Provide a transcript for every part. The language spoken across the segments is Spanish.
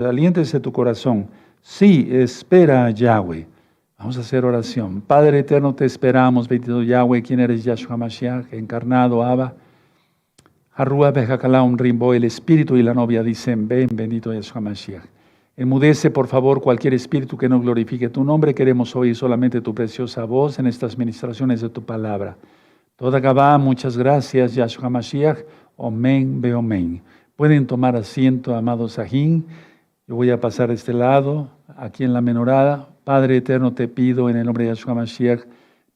aliéntese tu corazón. Sí, espera a Yahweh. Vamos a hacer oración. Padre eterno, te esperamos, bendito Yahweh, quien eres Yahshua Mashiach, encarnado, Abba. Arrua Bejacalaum Rimbo, el espíritu y la novia dicen, ven, bendito Yahshua Mashiach. Enmudece, por favor, cualquier espíritu que no glorifique tu nombre. Queremos oír solamente tu preciosa voz en estas ministraciones de tu palabra. Toda Gabá, muchas gracias, Yahshua Mashiach. Omen, be omen. Pueden tomar asiento, amados Sajín. Yo voy a pasar a este lado, aquí en la menorá. Padre eterno, te pido en el nombre de Yahshua Mashiach,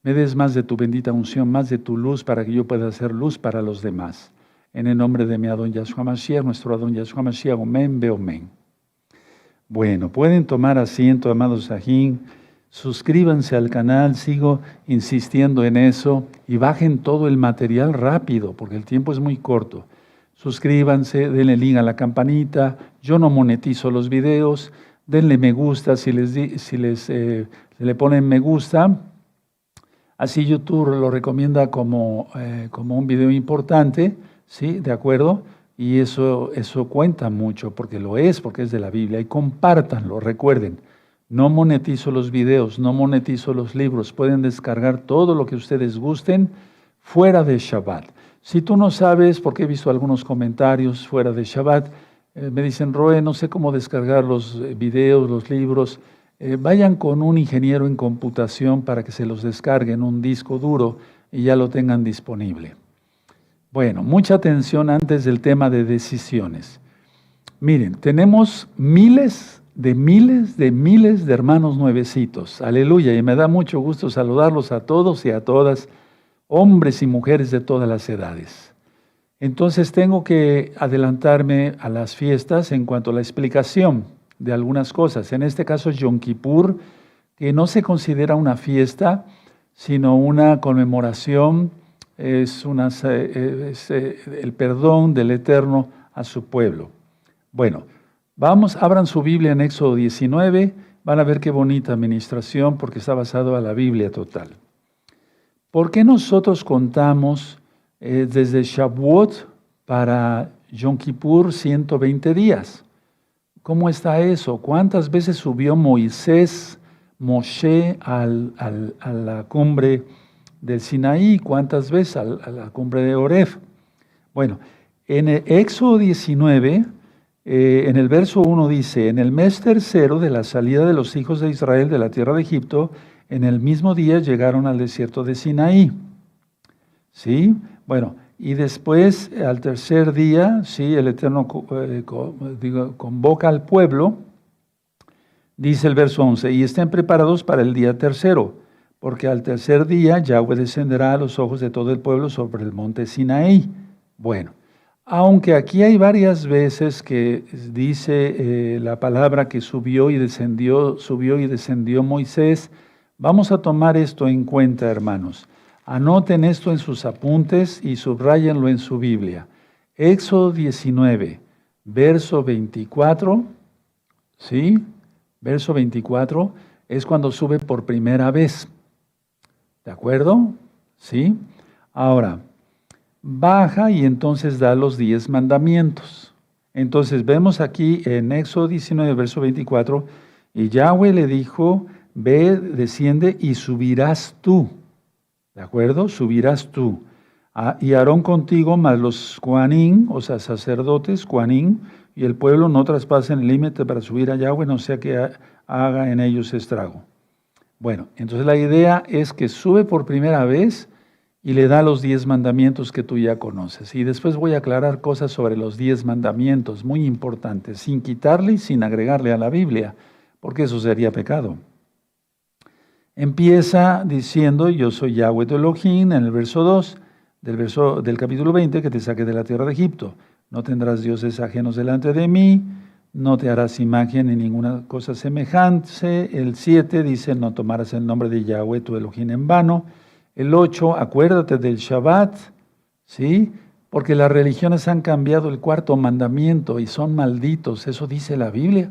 me des más de tu bendita unción, más de tu luz, para que yo pueda hacer luz para los demás. En el nombre de mi Adón Yahshua Mashiach, nuestro Adón Yahshua Mashiach, omen, be omen. Bueno, pueden tomar asiento, amados Sajín. Suscríbanse al canal, sigo insistiendo en eso, y bajen todo el material rápido, porque el tiempo es muy corto. Suscríbanse, denle link a la campanita. Yo no monetizo los videos. Denle me gusta si le ponen me gusta. Así YouTube lo recomienda como un video importante, ¿sí? ¿De acuerdo? Y eso cuenta mucho, porque es de la Biblia. Y compártanlo, recuerden. No monetizo los videos, no monetizo los libros. Pueden descargar todo lo que ustedes gusten fuera de Shabbat. Si tú no sabes, porque he visto algunos comentarios fuera de Shabbat, me dicen, Roe, no sé cómo descargar los videos, los libros. Vayan con un ingeniero en computación para que se los descarguen en un disco duro y ya lo tengan disponible. Bueno, mucha atención antes del tema de decisiones. Miren, tenemos miles de hermanos nuevecitos. Aleluya, y me da mucho gusto saludarlos a todos y a todas, hombres y mujeres de todas las edades. Entonces tengo que adelantarme a las fiestas en cuanto a la explicación de algunas cosas. En este caso es Yom Kippur, que no se considera una fiesta, sino una conmemoración, es el perdón del Eterno a su pueblo. Bueno, abran su Biblia en Éxodo 19, van a ver qué bonita administración, porque está basado a la Biblia total. ¿Por qué nosotros contamos desde Shavuot para Yom Kippur 120 días? ¿Cómo está eso? ¿Cuántas veces subió Moshe a la cumbre del Sinaí? ¿Cuántas veces a la cumbre de Horeb? Bueno, en el Éxodo 19, en el verso 1 dice, en el mes tercero de la salida de los hijos de Israel de la tierra de Egipto, en el mismo día llegaron al desierto de Sinaí. ¿Sí? Bueno, y después, al tercer día, sí, el Eterno convoca al pueblo, dice el verso 11, y estén preparados para el día tercero, porque al tercer día Yahweh descenderá a los ojos de todo el pueblo sobre el monte Sinaí. Bueno, aunque aquí hay varias veces que dice la palabra que subió y descendió Moisés, vamos a tomar esto en cuenta, hermanos. Anoten esto en sus apuntes y subráyenlo en su Biblia. Éxodo 19, verso 24, ¿sí? Verso 24 es cuando sube por primera vez. ¿De acuerdo? ¿Sí? Ahora, baja y entonces da los 10 mandamientos. Entonces vemos aquí en Éxodo 19, verso 24, y Yahweh le dijo, ve, desciende y subirás tú. ¿De acuerdo? Subirás tú. Y Aarón contigo, más los Kohanim, o sea, sacerdotes, Kohanim, y el pueblo no traspasen el límite para subir a Yahweh, no sea que haga en ellos estrago. Bueno, entonces la idea es que sube por primera vez y le da los 10 mandamientos que tú ya conoces. Y después voy a aclarar cosas sobre los 10 mandamientos, muy importantes, sin quitarle y sin agregarle a la Biblia, porque eso sería pecado. Empieza diciendo, yo soy Yahweh tu Elohim, en el verso 2 del capítulo 20, que te saqué de la tierra de Egipto. No tendrás dioses ajenos delante de mí, no te harás imagen ni ninguna cosa semejante. El 7 dice, no tomarás el nombre de Yahweh tu Elohim en vano. El 8, acuérdate del Shabbat, ¿sí? Porque las religiones han cambiado el cuarto mandamiento y son malditos, eso dice la Biblia.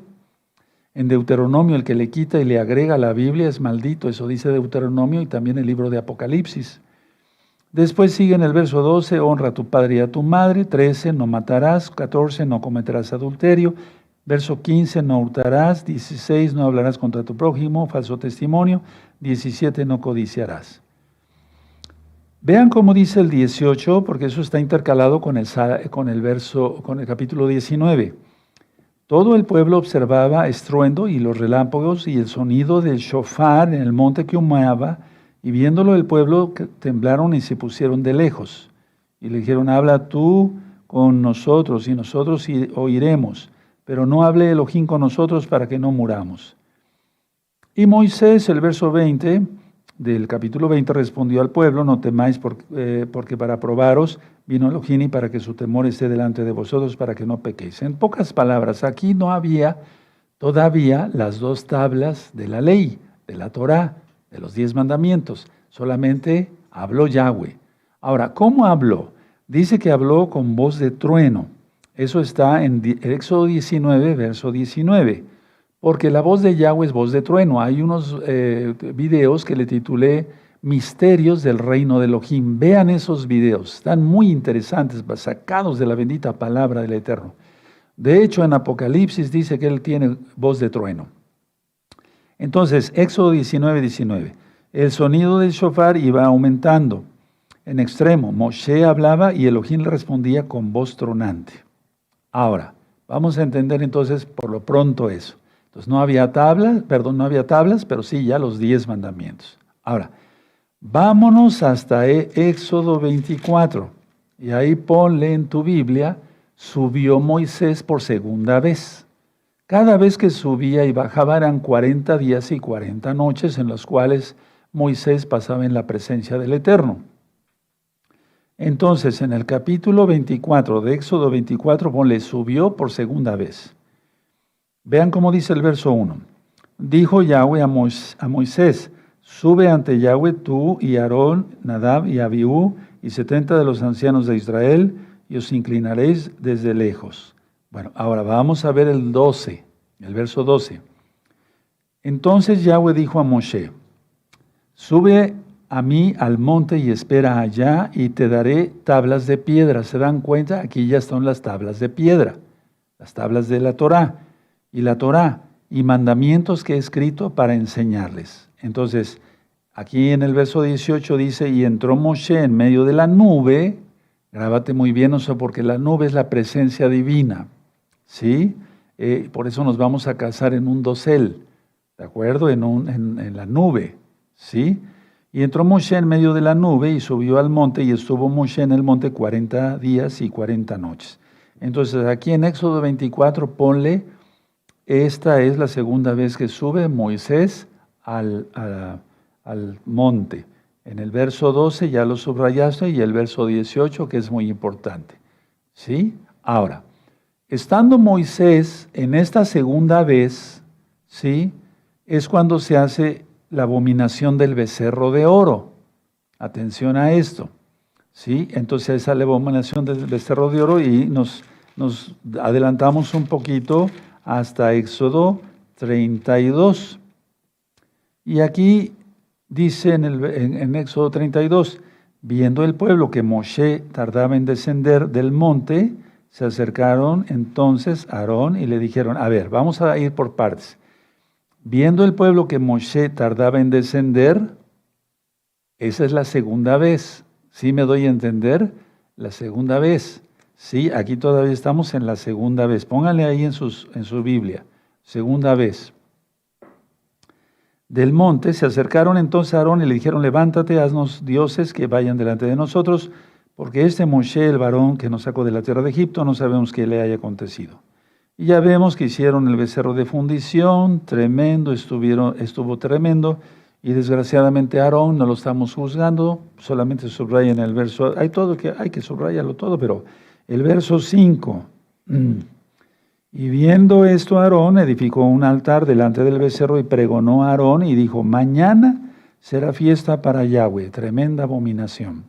En Deuteronomio, el que le quita y le agrega a la Biblia es maldito, eso dice Deuteronomio y también el libro de Apocalipsis. Después sigue en el verso 12, honra a tu padre y a tu madre. 13, no matarás. 14, no cometerás adulterio. Verso 15, no hurtarás. 16, no hablarás contra tu prójimo, falso testimonio. 17, no codiciarás. Vean cómo dice el 18, porque eso está intercalado con el capítulo 19. Todo el pueblo observaba estruendo y los relámpagos y el sonido del shofar en el monte que humeaba, y viéndolo el pueblo temblaron y se pusieron de lejos. Y le dijeron, habla tú con nosotros y nosotros oiremos, pero no hable Elohim con nosotros para que no muramos. Y Moisés, el verso 20 del capítulo 20, respondió al pueblo, no temáis porque para probaros vino Elohim y para que su temor esté delante de vosotros, para que no pequéis. En pocas palabras, aquí no había todavía las 2 tablas de la ley, de la Torá, de los 10 mandamientos. Solamente habló Yahweh. Ahora, ¿cómo habló? Dice que habló con voz de trueno. Eso está en Éxodo 19, verso 19. Porque la voz de Yahweh es voz de trueno. Hay unos videos que le titulé Misterios del Reino de Elohim. Vean esos videos, están muy interesantes, sacados de la bendita palabra del Eterno. De hecho, en Apocalipsis dice que él tiene voz de trueno. Entonces, Éxodo 19, 19. El sonido del shofar iba aumentando en extremo. Moshe hablaba y Elohim le respondía con voz tronante. Ahora, vamos a entender entonces por lo pronto eso. Entonces no había tablas, pero sí ya los 10 mandamientos. Ahora, vámonos hasta Éxodo 24. Y ahí ponle en tu Biblia, subió Moisés por segunda vez. Cada vez que subía y bajaba eran 40 días y 40 noches en las cuales Moisés pasaba en la presencia del Eterno. Entonces, en el capítulo 24 de Éxodo 24, ponle, subió por segunda vez. Vean cómo dice el verso 1. Dijo Yahweh a Moisés, sube ante Yahweh tú y Aarón, Nadab y Abiú y 70 de los ancianos de Israel, y os inclinaréis desde lejos. Bueno, ahora vamos a ver el 12, el verso 12. Entonces Yahweh dijo a Moshe, sube a mí al monte y espera allá, y te daré tablas de piedra. ¿Se dan cuenta? Aquí ya están las tablas de piedra, las tablas de la Torá. Y la Torá, y mandamientos que he escrito para enseñarles. Entonces, aquí en el verso 18 dice, y entró Moshe en medio de la nube, grábate muy bien eso, porque la nube es la presencia divina, ¿sí? Por eso nos vamos a casar en un dosel, ¿de acuerdo? En la nube, ¿sí? Y entró Moshe en medio de la nube y subió al monte, y estuvo Moshe en el monte 40 días y 40 noches. Entonces, aquí en Éxodo 24, ponle, esta es la segunda vez que sube Moisés al monte. En el verso 12 ya lo subrayaste, y el verso 18, que es muy importante. ¿Sí? Ahora, estando Moisés en esta segunda vez, ¿sí?, es cuando se hace la abominación del becerro de oro. Atención a esto. ¿Sí? Entonces esa es la abominación del becerro de oro, y nos adelantamos un poquito hasta Éxodo 32. Y aquí dice en Éxodo 32, viendo el pueblo que Moshe tardaba en descender del monte, se acercaron entonces a Aarón y le dijeron, a ver, vamos a ir por partes. Viendo el pueblo que Moshe tardaba en descender, esa es la segunda vez. ¿Sí me doy a entender? La segunda vez. Sí, aquí todavía estamos en la segunda vez. Pónganle ahí en su Biblia. Segunda vez. Del monte se acercaron entonces a Aarón y le dijeron, levántate, haznos dioses que vayan delante de nosotros, porque este Moshe, el varón que nos sacó de la tierra de Egipto, no sabemos qué le haya acontecido. Y ya vemos que hicieron el becerro de fundición, tremendo, estuvo tremendo, y desgraciadamente Aarón, no lo estamos juzgando, solamente subraya en el verso, hay que subrayarlo todo, pero el verso 5, y viendo esto Aarón, edificó un altar delante del becerro y pregonó a Aarón y dijo, mañana será fiesta para Yahweh, tremenda abominación.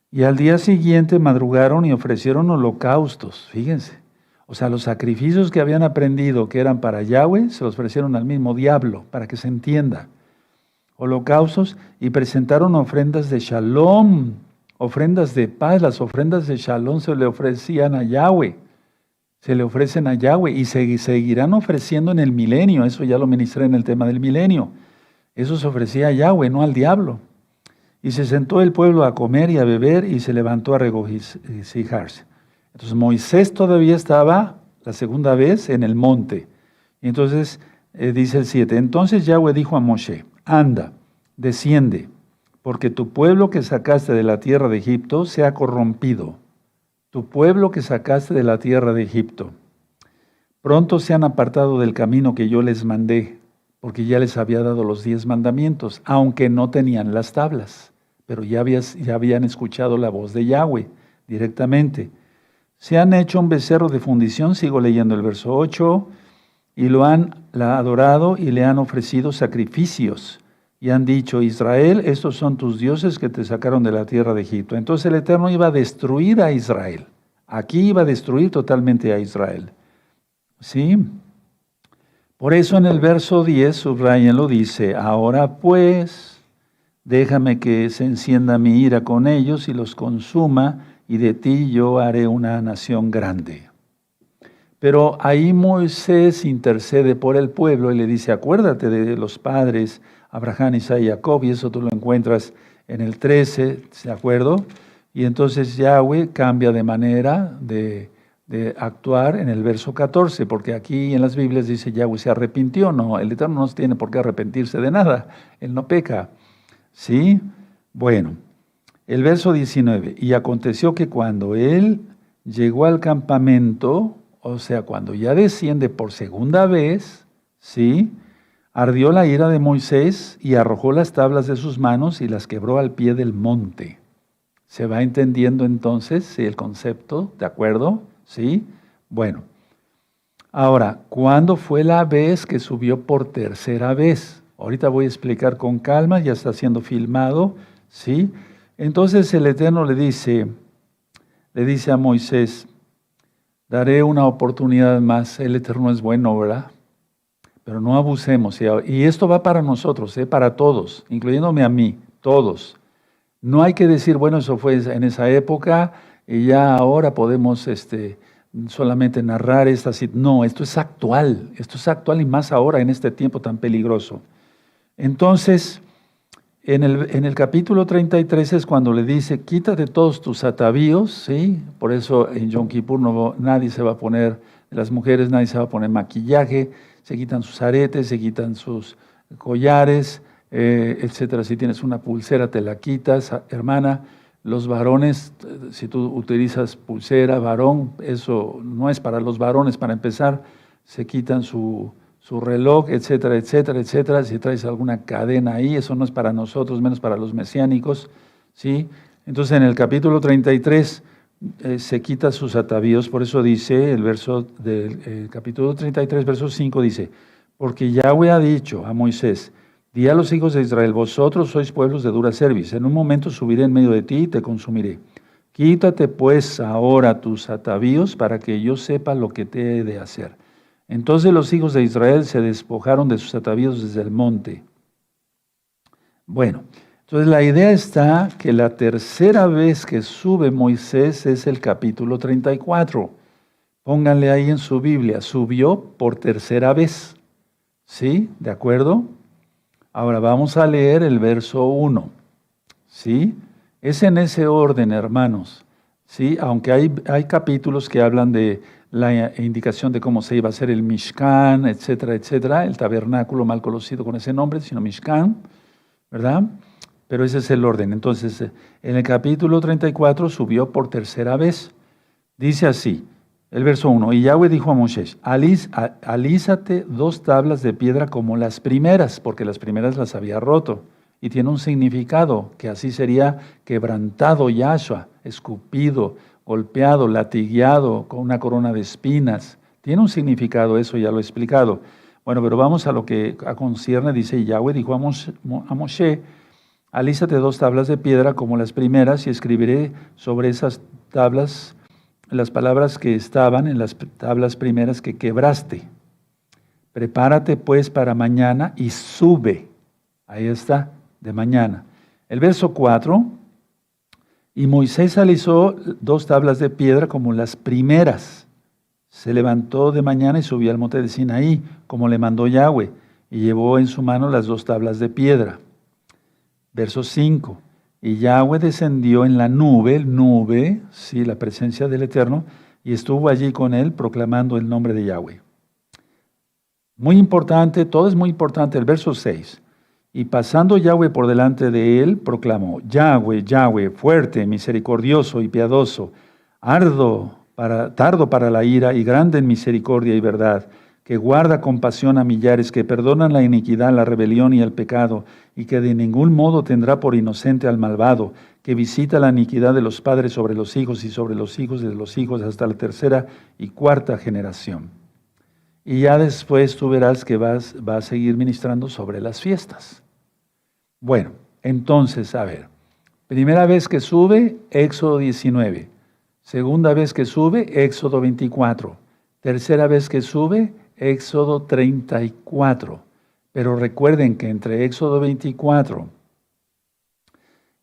Y al día siguiente madrugaron y ofrecieron holocaustos, fíjense. O sea, los sacrificios que habían aprendido que eran para Yahweh, se los ofrecieron al mismo diablo, para que se entienda. Holocaustos, y presentaron ofrendas de shalom, ofrendas de paz. Las ofrendas de shalom se le ofrecían a Yahweh. Se le ofrecen a Yahweh y se seguirán ofreciendo en el milenio. Eso ya lo ministré en el tema del milenio. Eso se ofrecía a Yahweh, no al diablo. Y se sentó el pueblo a comer y a beber y se levantó a regocijarse. Entonces Moisés todavía estaba la segunda vez en el monte. Y entonces dice el 7, entonces Yahweh dijo a Moshe, anda, desciende, porque tu pueblo que sacaste de la tierra de Egipto se ha corrompido. Tu pueblo que sacaste de la tierra de Egipto. Pronto se han apartado del camino que yo les mandé, porque ya les había dado los 10 mandamientos, aunque no tenían las tablas, pero ya habían escuchado la voz de Yahweh directamente. Se han hecho un becerro de fundición, sigo leyendo el verso 8, y lo han adorado y le han ofrecido sacrificios. Y han dicho, Israel, estos son tus dioses que te sacaron de la tierra de Egipto. Entonces el Eterno iba a destruir a Israel. Aquí iba a destruir totalmente a Israel. ¿Sí? Por eso en el verso 10, subrayenlo, dice, ahora pues, déjame que se encienda mi ira con ellos y los consuma, y de ti yo haré una nación grande. Pero ahí Moisés intercede por el pueblo y le dice, acuérdate de los padres, Abraham, Isaac y Jacob, y eso tú lo encuentras en el 13, ¿de acuerdo? Y entonces Yahweh cambia de manera de actuar en el verso 14, porque aquí en las Biblias dice Yahweh se arrepintió. No, el Eterno no tiene por qué arrepentirse de nada, Él no peca. ¿Sí? Bueno, el verso 19, y aconteció que cuando él llegó al campamento, o sea, cuando ya desciende por segunda vez, ¿sí?, ardió la ira de Moisés y arrojó las tablas de sus manos y las quebró al pie del monte. ¿Se va entendiendo entonces el concepto? ¿De acuerdo? ¿Sí? Bueno. Ahora, ¿cuándo fue la vez que subió por tercera vez? Ahorita voy a explicar con calma, ya está siendo filmado, ¿sí? Entonces el Eterno le dice a Moisés, daré una oportunidad más. El Eterno es bueno, ¿verdad? Pero no abusemos. Y esto va para nosotros, para todos, incluyéndome a mí, todos. No hay que decir, bueno, eso fue en esa época y ya ahora podemos solamente narrar esta situación. No, esto es actual y más ahora en este tiempo tan peligroso. Entonces, en el capítulo 33 es cuando le dice, quítate todos tus atavíos, ¿sí? Por eso en Yom Kippur nadie se va a poner, las mujeres nadie se va a poner maquillaje, se quitan sus aretes, se quitan sus collares, etcétera. Si tienes una pulsera te la quitas, hermana. Los varones, si tú utilizas pulsera, varón, eso no es para los varones para empezar, se quitan su reloj, etcétera, etcétera, etcétera. Si traes alguna cadena ahí, eso no es para nosotros, menos para los mesiánicos, ¿sí? Entonces en el capítulo 33 se quita sus atavíos, por eso dice el verso del capítulo 33, verso 5, dice, porque Yahweh ha dicho a Moisés, di a los hijos de Israel, vosotros sois pueblos de dura cerviz, en un momento subiré en medio de ti y te consumiré. Quítate pues ahora tus atavíos para que yo sepa lo que te he de hacer. Entonces los hijos de Israel se despojaron de sus atavíos desde el monte. Bueno, entonces la idea está que la tercera vez que sube Moisés es el capítulo 34. Pónganle ahí en su Biblia, subió por tercera vez. ¿Sí? ¿De acuerdo? Ahora vamos a leer el verso 1. ¿Sí? Es en ese orden, hermanos. ¿Sí? Aunque hay capítulos que hablan de la indicación de cómo se iba a hacer el Mishkan, etcétera, etcétera, el tabernáculo mal conocido con ese nombre, sino Mishkan, ¿verdad? Pero ese es el orden. Entonces, en el capítulo 34 subió por tercera vez. Dice así, el verso 1, y Yahweh dijo a Moisés, alízate 2 tablas de piedra como las primeras, porque las primeras las había roto. Y tiene un significado, que así sería quebrantado Yahshua, escupido, golpeado, latigueado, con una corona de espinas. Tiene un significado, eso ya lo he explicado. Bueno, pero vamos a lo que concierne, dice Yahweh, dijo a Moshe, alízate 2 tablas de piedra como las primeras y escribiré sobre esas tablas las palabras que estaban en las tablas primeras que quebraste. Prepárate pues para mañana y sube. Ahí está, de mañana. El verso 4, y Moisés alisó 2 tablas de piedra como las primeras. Se levantó de mañana y subió al monte de Sinaí, como le mandó Yahweh, y llevó en su mano las 2 tablas de piedra. Verso 5. Y Yahweh descendió en la nube, sí, la presencia del Eterno, y estuvo allí con él proclamando el nombre de Yahweh. Muy importante, todo es muy importante. El verso 6. Y pasando Yahweh por delante de él, proclamó: Yahweh, Yahweh, fuerte, misericordioso y piadoso, tardo para la ira y grande en misericordia y verdad, que guarda compasión a millares, que perdonan la iniquidad, la rebelión y el pecado, y que de ningún modo tendrá por inocente al malvado, que visita la iniquidad de los padres sobre los hijos y sobre los hijos de los hijos hasta la 3ª y 4ª generación. Y ya después tú verás que va a seguir ministrando sobre las fiestas. Bueno, entonces, a ver, primera vez que sube, Éxodo 19. Segunda vez que sube, Éxodo 24. Tercera vez que sube, Éxodo 34. Pero recuerden que entre Éxodo 24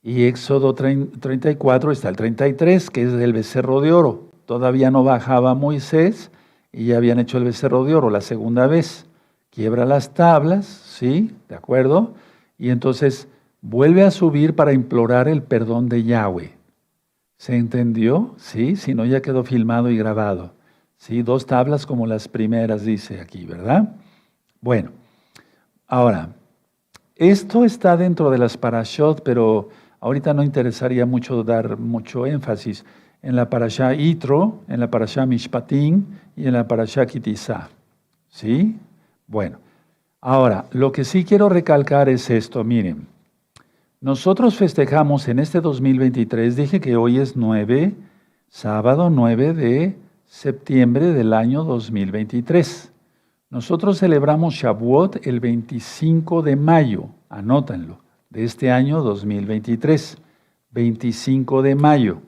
y Éxodo 34 está el 33, que es el becerro de oro. Todavía no bajaba Moisés y ya habían hecho el becerro de oro la segunda vez. Quiebra las tablas, ¿sí? ¿De acuerdo? Y entonces vuelve a subir para implorar el perdón de Yahweh. ¿Se entendió? Sí, si no ya quedó filmado y grabado. Sí, 2 tablas como las primeras dice aquí, ¿verdad? Bueno, ahora, esto está dentro de las parashot, pero ahorita no interesaría mucho dar mucho énfasis en la parashá Yitro, en la parashá Mishpatim y en la parashá Kitizá. ¿Sí? Bueno, ahora, lo que sí quiero recalcar es esto, miren. Nosotros festejamos en este 2023, dije que hoy es sábado 9 de septiembre del año 2023. Nosotros celebramos Shavuot el 25 de mayo, anótenlo, de este año 2023, 25 de mayo.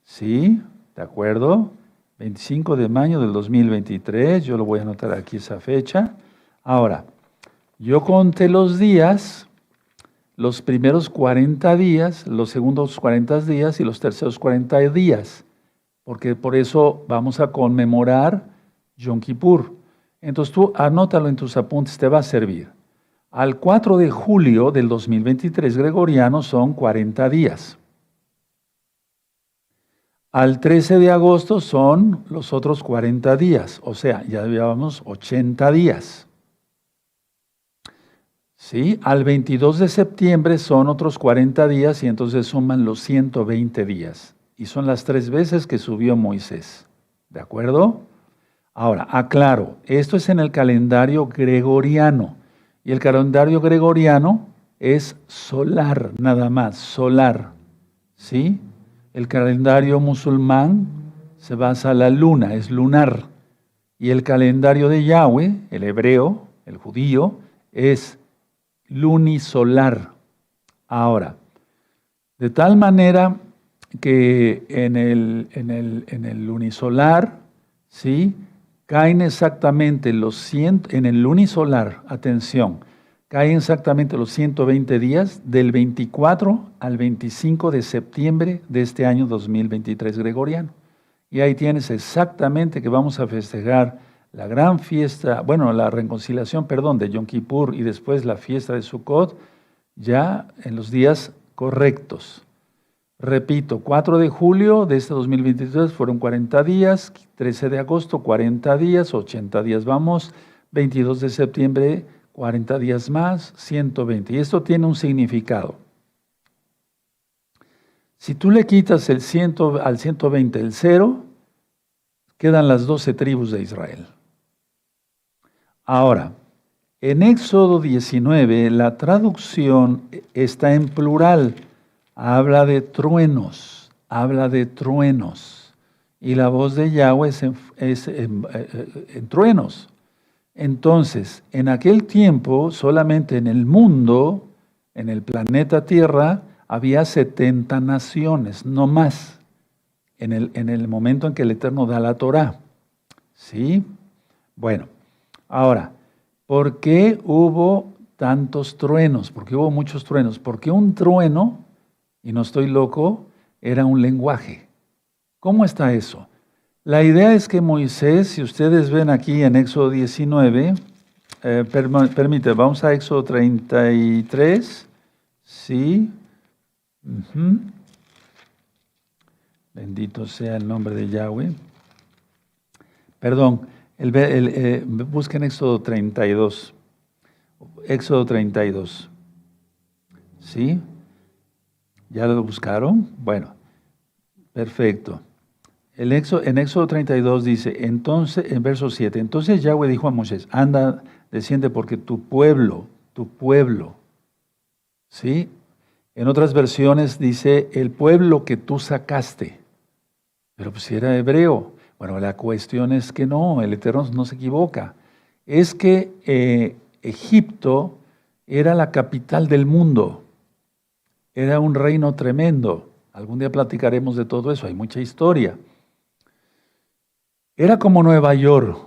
¿Sí? ¿De acuerdo? 25 de mayo del 2023, yo lo voy a anotar aquí esa fecha. Ahora, yo conté los días, los primeros 40 días, los segundos 40 días y los terceros 40 días, porque por eso vamos a conmemorar Yom Kippur. Entonces tú anótalo en tus apuntes, te va a servir. Al 4 de julio del 2023 gregoriano son 40 días. Al 13 de agosto son los otros 40 días, o sea, ya llevamos 80 días. ¿Sí? Al 22 de septiembre son otros 40 días y entonces suman los 120 días. Y son las 3 veces que subió Moisés. ¿De acuerdo? Ahora, aclaro, esto es en el calendario gregoriano. Y el calendario gregoriano es solar, nada más, solar. ¿Sí? El calendario musulmán se basa en la luna, es lunar. Y el calendario de Yahweh, el hebreo, el judío, es lunisolar. Ahora, de tal manera que en el lunisolar, ¿sí? Caen exactamente en el lunisolar, atención, caen exactamente los 120 días del 24 al 25 de septiembre de este año 2023 gregoriano. Y ahí tienes exactamente que vamos a festejar la gran fiesta, bueno, la reconciliación, de Yom Kippur y después la fiesta de Sukkot, ya en los días correctos. Repito, 4 de julio de este 2023 fueron 40 días, 13 de agosto 40 días, 80 días vamos, 22 de septiembre 40 días más, 120. Y esto tiene un significado. Si tú le quitas al 120 el 0, quedan las 12 tribus de Israel. Ahora, en Éxodo 19 la traducción está en plural. Habla de truenos. Y la voz de Yahweh es en truenos. Entonces, en aquel tiempo, solamente en el mundo, en el planeta Tierra, había 70 naciones, no más, en el momento en que el Eterno da la Torá. ¿Sí? Bueno, ahora, ¿por qué hubo tantos truenos? ¿Por qué hubo muchos truenos? Porque un trueno, y no estoy loco, era un lenguaje. ¿Cómo está eso? La idea es que Moisés, si ustedes ven aquí en Éxodo 19, permite, vamos a Éxodo 33, sí. Ujú. Bendito sea el nombre de Yahweh. Perdón, busquen Éxodo 32. Éxodo 32. ¿Sí? ¿Ya lo buscaron? Bueno, perfecto. En Éxodo 32 dice, entonces, en verso 7, entonces Yahweh dijo a Moisés, anda, desciende porque tu pueblo, ¿sí? En otras versiones dice, el pueblo que tú sacaste. Pero pues si era hebreo. Bueno, la cuestión es que no, el Eterno no se equivoca. Es que Egipto era la capital del mundo. Era un reino tremendo. Algún día platicaremos de todo eso, hay mucha historia. Era como Nueva York,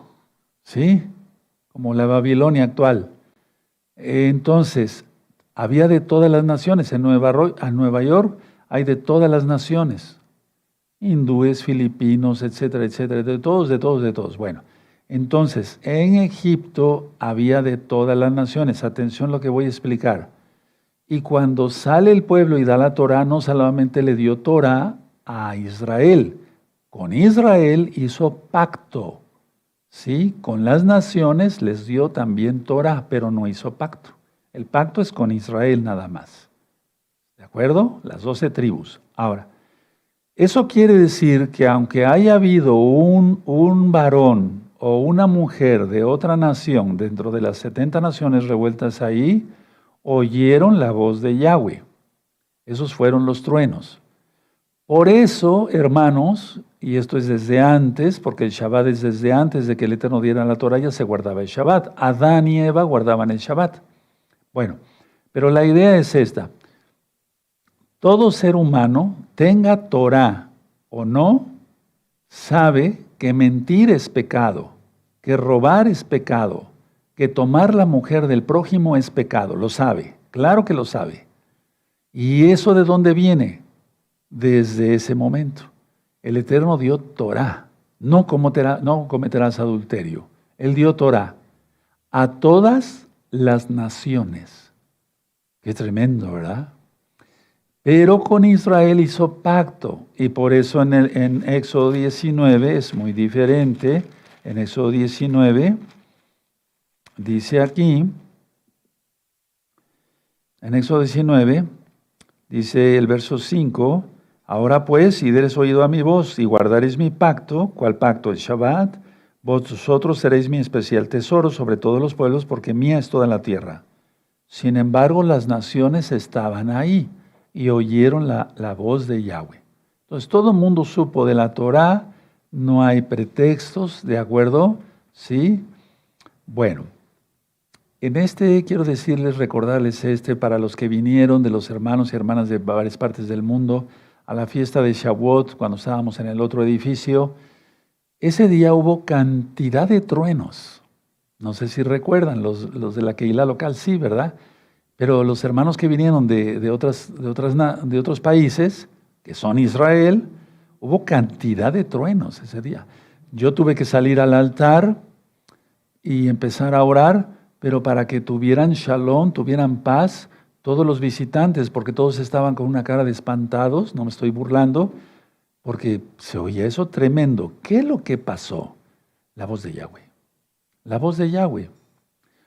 ¿sí? Como la Babilonia actual. Entonces, había de todas las naciones. En Nueva York hay de todas las naciones. Hindúes, filipinos, etcétera, etcétera. De todos, de todos, de todos. Bueno, entonces, en Egipto había de todas las naciones. Atención a lo que voy a explicar. Y cuando sale el pueblo y da la Torá, no solamente le dio Torá a Israel. Con Israel hizo pacto. Sí, con las naciones les dio también Torah, pero no hizo pacto. El pacto es con Israel nada más. ¿De acuerdo? Las 12 tribus. Ahora, eso quiere decir que aunque haya habido un varón o una mujer de otra nación dentro de las 70 naciones revueltas ahí, oyeron la voz de Yahweh. Esos fueron los truenos. Por eso, hermanos, y esto es desde antes, porque el Shabbat es desde antes de que el Eterno diera la Torah, ya se guardaba el Shabbat. Adán y Eva guardaban el Shabbat. Bueno, pero la idea es esta. Todo ser humano, tenga Torah o no, sabe que mentir es pecado, que robar es pecado, que tomar la mujer del prójimo es pecado. Lo sabe, claro que lo sabe. ¿Y eso de dónde viene? Desde ese momento. El Eterno dio Torah. No cometerás adulterio. Él dio Torah a todas las naciones. Qué tremendo, ¿verdad? Pero con Israel hizo pacto. Y por eso en Éxodo 19 es muy diferente. En Éxodo 19 dice aquí, en Éxodo 19, dice el verso 5, ahora pues, si deres oído a mi voz y guardaréis mi pacto, ¿cuál pacto? El Shabbat, vosotros seréis mi especial tesoro sobre todos los pueblos, porque mía es toda la tierra. Sin embargo, las naciones estaban ahí y oyeron la voz de Yahweh. Entonces, todo el mundo supo de la Torá, no hay pretextos, ¿de acuerdo? ¿Sí? Bueno. En quiero decirles, recordarles para los que vinieron de los hermanos y hermanas de varias partes del mundo a la fiesta de Shavuot, cuando estábamos en el otro edificio, ese día hubo cantidad de truenos. No sé si recuerdan, los de la Keilah local, sí, ¿verdad? Pero los hermanos que vinieron de otros países, que son Israel, hubo cantidad de truenos ese día. Yo tuve que salir al altar y empezar a orar, pero para que tuvieran shalom, tuvieran paz, todos los visitantes, porque todos estaban con una cara de espantados, no me estoy burlando, porque se oía eso tremendo. ¿Qué es lo que pasó? La voz de Yahweh. La voz de Yahweh.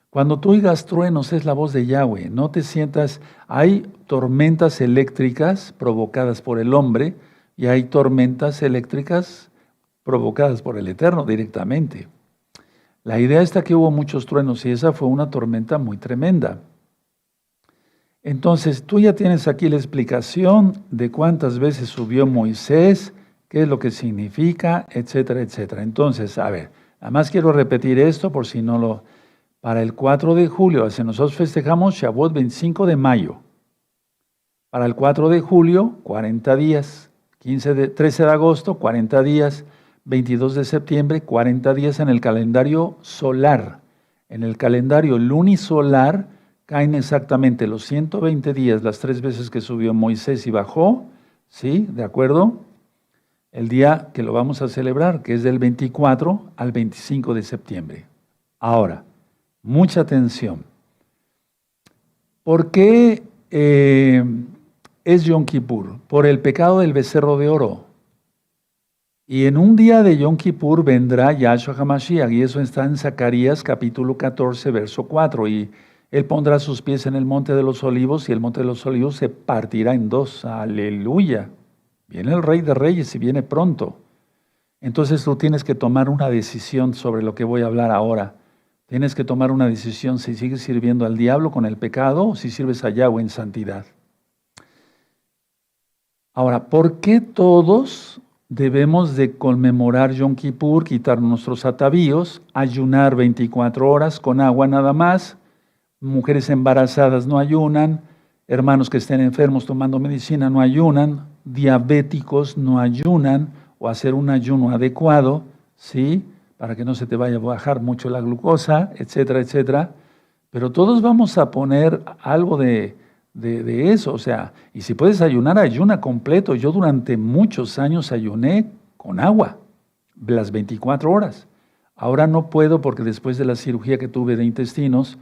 Cuando tú oigas truenos es la voz de Yahweh. No te sientas, hay tormentas eléctricas provocadas por el hombre y hay tormentas eléctricas provocadas por el Eterno directamente. La idea está que hubo muchos truenos y esa fue una tormenta muy tremenda. Entonces, tú ya tienes aquí la explicación de cuántas veces subió Moisés, qué es lo que significa, etcétera, etcétera. Entonces, a ver, además quiero repetir esto por si no lo... Para el 4 de julio, nosotros festejamos Shavuot 25 de mayo. Para el 4 de julio, 40 días. 13 de agosto, 40 días. 22 de septiembre, 40 días en el calendario solar. En el calendario lunisolar caen exactamente los 120 días, las 3 veces que subió Moisés y bajó, ¿sí? ¿De acuerdo? el día que lo vamos a celebrar, que es del 24 al 25 de septiembre. Ahora, mucha atención. ¿Por qué es Yom Kippur? Por el pecado del becerro de oro. Y en un día de Yom Kippur vendrá Yahshua HaMashiach, y eso está en Zacarías capítulo 14, verso 4. Y él pondrá sus pies en el monte de los olivos, y el monte de los olivos se partirá en dos. ¡Aleluya! Viene el Rey de Reyes y viene pronto. Entonces tú tienes que tomar una decisión sobre lo que voy a hablar ahora. Tienes que tomar una decisión si sigues sirviendo al diablo con el pecado o si sirves a Yahweh en santidad. Ahora, ¿por qué todos debemos de conmemorar Yom Kippur, quitar nuestros atavíos, ayunar 24 horas con agua nada más? Mujeres embarazadas no ayunan, hermanos que estén enfermos tomando medicina no ayunan, diabéticos no ayunan, o hacer un ayuno adecuado, ¿sí?, para que no se te vaya a bajar mucho la glucosa, etcétera, etcétera. Pero todos vamos a poner algo de eso, o sea, y si puedes ayunar, ayuna completo. Yo durante muchos años ayuné con agua, las 24 horas. Ahora no puedo porque después de la cirugía que tuve de intestinos,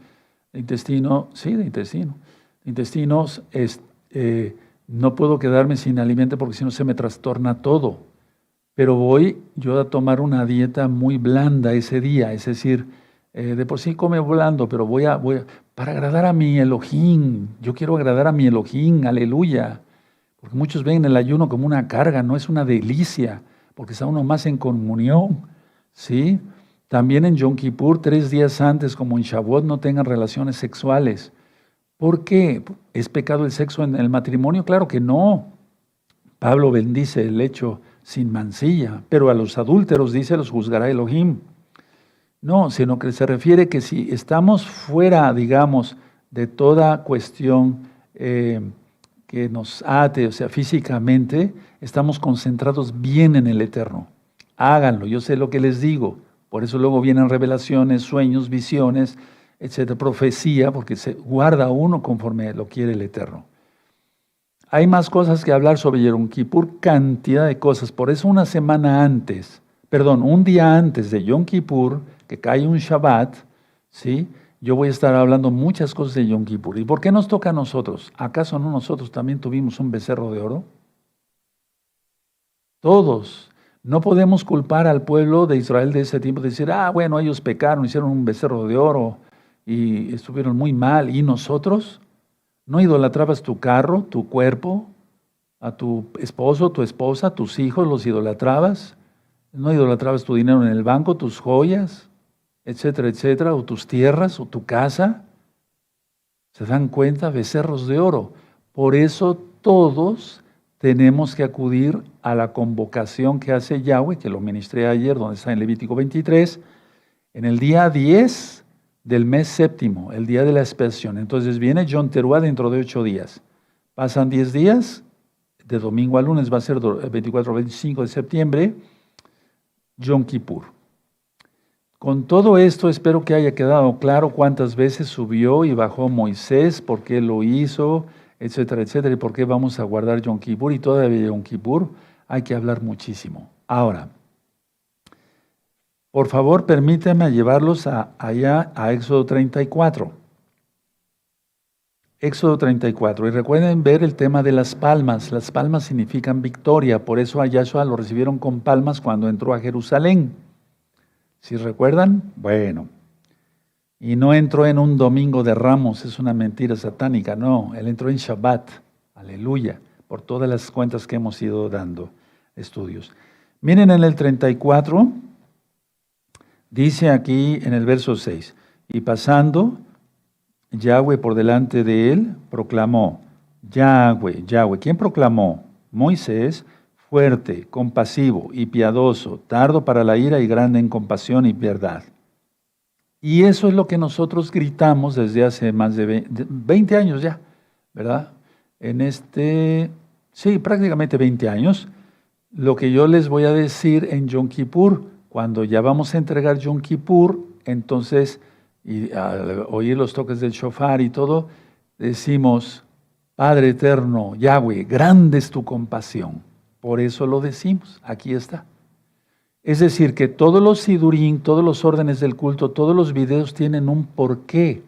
no puedo quedarme sin alimento porque si no se me trastorna todo. Pero voy yo a tomar una dieta muy blanda ese día, es decir, de por sí come blando, pero voy para agradar a mi Elohim. Yo quiero agradar a mi Elohim, aleluya. Porque muchos ven el ayuno como una carga, no es una delicia, porque está uno más en comunión, ¿sí? También en Yom Kippur, 3 días antes, como en Shavuot, no tengan relaciones sexuales. ¿Por qué? ¿Es pecado el sexo en el matrimonio? Claro que no. Pablo bendice el hecho sin mancilla, pero a los adúlteros, dice, los juzgará Elohim. No, sino que se refiere que si estamos fuera, digamos, de toda cuestión que nos ate, o sea, físicamente, estamos concentrados bien en el Eterno. Háganlo, yo sé lo que les digo. Por eso luego vienen revelaciones, sueños, visiones, etcétera, profecía, porque se guarda uno conforme lo quiere el Eterno. Hay más cosas que hablar sobre Yom Kippur, cantidad de cosas. Por eso un día antes de Yom Kippur, que cae un Shabbat, ¿sí?, yo voy a estar hablando muchas cosas de Yom Kippur. ¿Y por qué nos toca a nosotros? ¿Acaso no nosotros también tuvimos un becerro de oro? Todos. No podemos culpar al pueblo de Israel de ese tiempo, de decir, bueno, ellos pecaron, hicieron un becerro de oro y estuvieron muy mal. ¿Y nosotros? ¿No idolatrabas tu carro, tu cuerpo, a tu esposo, tu esposa, tus hijos, los idolatrabas? ¿No idolatrabas tu dinero en el banco, tus joyas, etcétera, etcétera, o tus tierras, o tu casa? ¿Se dan cuenta? Becerros de oro. Por eso todos tenemos que acudir a la convocación que hace Yahweh, que lo ministré ayer, donde está en Levítico 23, en el día 10 del mes séptimo, el día de la expiación. Entonces viene Yom Teruah dentro de 8 días. Pasan 10 días, de domingo a lunes va a ser 24-25 de septiembre, Yom Kippur. Con todo esto espero que haya quedado claro cuántas veces subió y bajó Moisés, por qué lo hizo, etcétera, etcétera, y por qué vamos a guardar Yom Kippur. Y todavía Yom Kippur hay que hablar muchísimo. Ahora, por favor, permítame llevarlos allá a Éxodo 34. Éxodo 34. Y recuerden ver el tema de las palmas. Las palmas significan victoria. Por eso a Yahshua lo recibieron con palmas cuando entró a Jerusalén. ¿Sí recuerdan? Bueno. Y no entró en un domingo de Ramos. Es una mentira satánica. No, él entró en Shabbat. Aleluya. Por todas las cuentas que hemos ido dando estudios. Miren en el 34. Dice aquí en el verso 6, y pasando Yahweh por delante de él, proclamó, Yahweh, ¿quién proclamó? Moisés, fuerte, compasivo y piadoso, tardo para la ira y grande en compasión y verdad. Y eso es lo que nosotros gritamos desde hace más de 20 años ya, ¿verdad? Prácticamente 20 años, lo que yo les voy a decir en Yom Kippur. Cuando ya vamos a entregar Yom Kippur, entonces, y al oír los toques del shofar y todo, decimos, Padre eterno, Yahweh, grande es tu compasión. Por eso lo decimos, aquí está. Es decir, que todos los sidurín, todos los órdenes del culto, todos los videos tienen un porqué.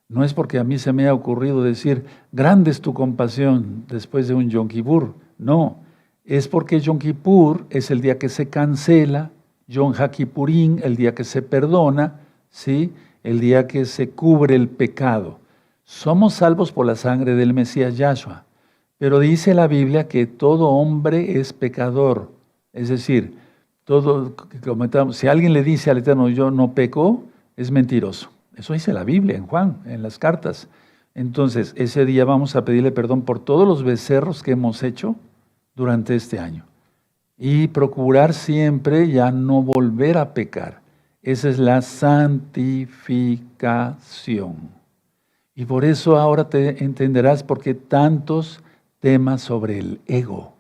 No es porque a mí se me haya ocurrido decir, grande es tu compasión después de un Yom Kippur. No, es porque Yom Kippur es el día que se cancela, Yom HaKippurín, el día que se perdona, ¿sí? El día que se cubre el pecado. Somos salvos por la sangre del Mesías Yahshua, pero dice la Biblia que todo hombre es pecador. Es decir, si alguien le dice al Eterno, yo no peco, es mentiroso. Eso dice la Biblia en Juan, en las cartas. Entonces, ese día vamos a pedirle perdón por todos los becerros que hemos hecho durante este año. Y procurar siempre ya no volver a pecar. Esa es la santificación. Y por eso ahora te entenderás por qué tantos temas sobre el ego.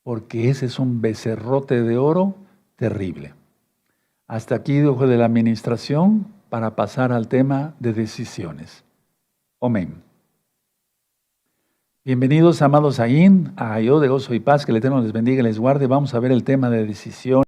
Porque ese es un becerrote de oro terrible. Hasta aquí dejo de la administración para pasar al tema de decisiones. Amén. Bienvenidos, amados Ayin, a Yo de Gozo y Paz, que el Eterno les bendiga y les guarde. Vamos a ver el tema de decisión.